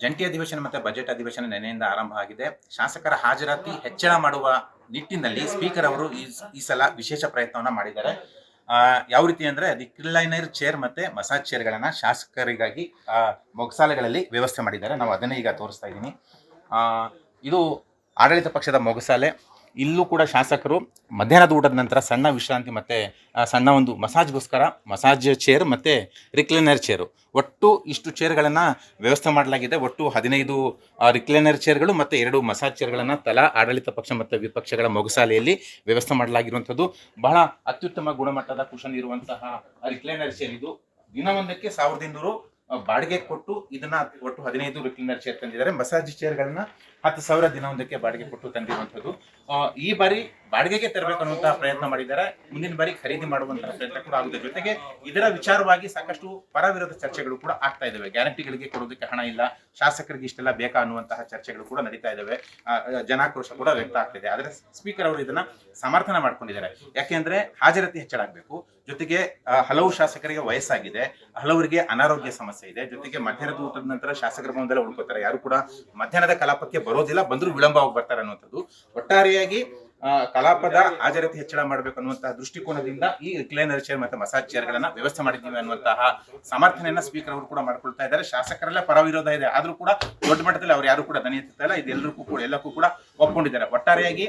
ಜಂಟಿ ಅಧಿವೇಶನ ಮತ್ತು ಬಜೆಟ್ ಅಧಿವೇಶನ ನಿನ್ನೆಯಿಂದ ಆರಂಭ ಆಗಿದೆ. ಶಾಸಕರ ಹಾಜರಾತಿ ಹೆಚ್ಚಳ ಮಾಡುವ ನಿಟ್ಟಿನಲ್ಲಿ ಸ್ಪೀಕರ್ ಅವರು ಈ ಸಲ ವಿಶೇಷ ಪ್ರಯತ್ನವನ್ನ ಮಾಡಿದ್ದಾರೆ. ಯಾವ ರೀತಿ ಅಂದ್ರೆ ರಿಕ್ಲೈನರ್ ಚೇರ್ ಮತ್ತೆ ಮಸಾಜ್ ಚೇರ್ಗಳನ್ನ ಶಾಸಕರಿಗಾಗಿ ಮೊಗಸಾಲೆಗಳಲ್ಲಿ ವ್ಯವಸ್ಥೆ ಮಾಡಿದ್ದಾರೆ. ನಾವು ಅದನ್ನೇ ಈಗ ತೋರಿಸ್ತಾ ಇದ್ದೀನಿ. ಇದು ಆಡಳಿತ ಪಕ್ಷದ ಮೊಗಸಾಲೆ. ಇಲ್ಲೂ ಕೂಡ ಶಾಸಕರು ಮಧ್ಯಾಹ್ನದ ಊಟದ ನಂತರ ಸಣ್ಣ ವಿಶ್ರಾಂತಿ ಮತ್ತು ಸಣ್ಣ ಒಂದು ಮಸಾಜ್ಗೋಸ್ಕರ ಮಸಾಜ್ ಚೇರ್ ಮತ್ತು ರಿಕ್ಲೈನರ್ ಚೇರು, ಒಟ್ಟು ಇಷ್ಟು ಚೇರ್ಗಳನ್ನು ವ್ಯವಸ್ಥೆ ಮಾಡಲಾಗಿದೆ. ಒಟ್ಟು 15 ರಿಕ್ಲೈನರ್ ಚೇರ್ಗಳು ಮತ್ತು 2 ಮಸಾಜ್ ಚೇರ್ಗಳನ್ನು ತಲಾ ಆಡಳಿತ ಪಕ್ಷ ಮತ್ತು ವಿಪಕ್ಷಗಳ ಮೊಗಸಾಲೆಯಲ್ಲಿ ವ್ಯವಸ್ಥೆ ಮಾಡಲಾಗಿರುವಂಥದ್ದು. ಬಹಳ ಅತ್ಯುತ್ತಮ ಗುಣಮಟ್ಟದ ಕುಶನ್ ಇರುವಂತಹ ರಿಕ್ಲೈನರ್ ಚೇರ್ ಇದು. ದಿನವೊಂದಕ್ಕೆ 1200 ಬಾಡಿಗೆ ಕೊಟ್ಟು ಇದನ್ನ ಒಟ್ಟು 15 ರಿಕ್ಲೈನರ್ ಚೇರ್ ತಂದಿದ್ದಾರೆ. ಮಸಾಜ್ ಚೇರ್ಗಳನ್ನ 10,000 ದಿನವೊಂದಕ್ಕೆ ಬಾಡಿಗೆ ಕೊಟ್ಟು ತಂದಿರುವಂಥದ್ದು. ಈ ಬಾರಿ ಬಾಡಿಗೆಗೆ ತರಬೇಕು ಅನ್ನುವಂತಹ ಪ್ರಯತ್ನ ಮಾಡಿದ್ದಾರೆ. ಮುಂದಿನ ಬಾರಿ ಖರೀದಿ ಮಾಡುವಂತಹ ಪ್ರಯತ್ನ ಕೂಡ ಆಗುತ್ತೆ. ಜೊತೆಗೆ ಇದರ ವಿಚಾರವಾಗಿ ಸಾಕಷ್ಟು ಪರ ವಿರೋಧ ಚರ್ಚೆಗಳು ಕೂಡ ಆಗ್ತಾ ಇದಾವೆ. ಗ್ಯಾರಂಟಿಗಳಿಗೆ ಕೊಡೋದಕ್ಕೆ ಹಣ ಇಲ್ಲ, ಶಾಸಕರಿಗೆ ಇಷ್ಟೆಲ್ಲ ಬೇಕಾ ಅನ್ನುವಂತಹ ಚರ್ಚೆಗಳು ಕೂಡ ನಡೀತಾ ಇದಾವೆ. ಜನಾಕ್ರೋಶ ಕೂಡ ವ್ಯಕ್ತ ಆಗ್ತಿದೆ. ಆದ್ರೆ ಸ್ಪೀಕರ್ ಅವರು ಇದನ್ನ ಸಮರ್ಥನೆ ಮಾಡ್ಕೊಂಡಿದ್ದಾರೆ. ಯಾಕೆಂದ್ರೆ ಹಾಜರಾತಿ ಹೆಚ್ಚಳ ಆಗ್ಬೇಕು. ಜೊತೆಗೆ ಹಲವು ಶಾಸಕರಿಗೆ ವಯಸ್ಸಾಗಿದೆ, ಹಲವರಿಗೆ ಅನಾರೋಗ್ಯ ಸಮಸ್ಯೆ ಇದೆ. ಜೊತೆಗೆ ಮಧ್ಯಾಹ್ನದ ಊಟದ ನಂತರ ಶಾಸಕರ ಭವನದಲ್ಲೇ ಉಳ್ಕೋತಾರೆ. ಯಾರು ಕೂಡ ಮಧ್ಯಾಹ್ನದ ಕಲಾಪಕ್ಕೆ ಬರೋದಿಲ್ಲ, ಬಂದ್ರು ವಿಳಂಬವಾಗಿ ಬರ್ತಾರೆ ಅನ್ನುವಂಥದ್ದು. ಒಟ್ಟಾರೆಯಾಗಿ ಕಲಾಪದ ಹಾಜರಾತಿ ಹೆಚ್ಚಳ ಮಾಡಬೇಕು ಅನ್ನುವಂತಹ ದೃಷ್ಟಿಕೋನದಿಂದ ಈ ರಿಕ್ಲೈನರ್ ಚೇರ್ ಮತ್ತು ಮಸಾಜ್ ಚೇರ್ ಗಳನ್ನ ವ್ಯವಸ್ಥೆ ಮಾಡಿದ್ದೀವಿ ಅನ್ನುವಂತಹ ಸಮರ್ಥನೆಯನ್ನ ಸ್ಪೀಕರ್ ಅವರು ಕೂಡ ಮಾಡ್ಕೊಳ್ತಾ ಇದ್ದಾರೆ. ಶಾಸಕರೆಲ್ಲ ಪರ ವಿರೋಧ ಇದೆ, ಆದ್ರೂ ಕೂಡ ದೊಡ್ಡ ಮಟ್ಟದಲ್ಲಿ ಅವ್ರು ಯಾರು ಕೂಡ ದನಿ ಎತ್ತುತ್ತಾ ಇಲ್ಲ. ಎಲ್ಲಕ್ಕೂ ಕೂಡ ಒಪ್ಕೊಂಡಿದ್ದಾರೆ. ಒಟ್ಟಾರೆಯಾಗಿ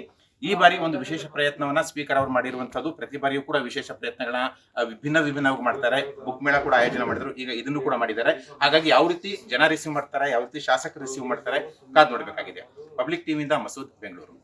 ಈ ಬಾರಿ ಒಂದು ವಿಶೇಷ ಪ್ರಯತ್ನವನ್ನ ಸ್ಪೀಕರ್ ಅವರು ಮಾಡಿರುವಂತದ್ದು. ಪ್ರತಿ ಬಾರಿಯೂ ಕೂಡ ವಿಶೇಷ ಪ್ರಯತ್ನಗಳನ್ನ ವಿಭಿನ್ನವಾಗಿ ಮಾಡ್ತಾರೆ. ಬುಕ್ ಮೇಳ ಕೂಡ ಆಯೋಜನೆ ಮಾಡಿದ್ರು, ಈಗ ಇದನ್ನು ಕೂಡ ಮಾಡಿದ್ದಾರೆ. ಹಾಗಾಗಿ ಯಾವ ರೀತಿ ಜನ ರಿಸೀವ್ ಮಾಡ್ತಾರೆ, ಯಾವ ರೀತಿ ಶಾಸಕರು ರಿಸೀವ್ ಮಾಡ್ತಾರೆ ಕಾದ್ ನೋಡ್ಬೇಕಾಗಿದೆ. ಪಬ್ಲಿಕ್ ಟಿವಿಯಿಂದ ಮಸೂದ್, ಬೆಂಗಳೂರು.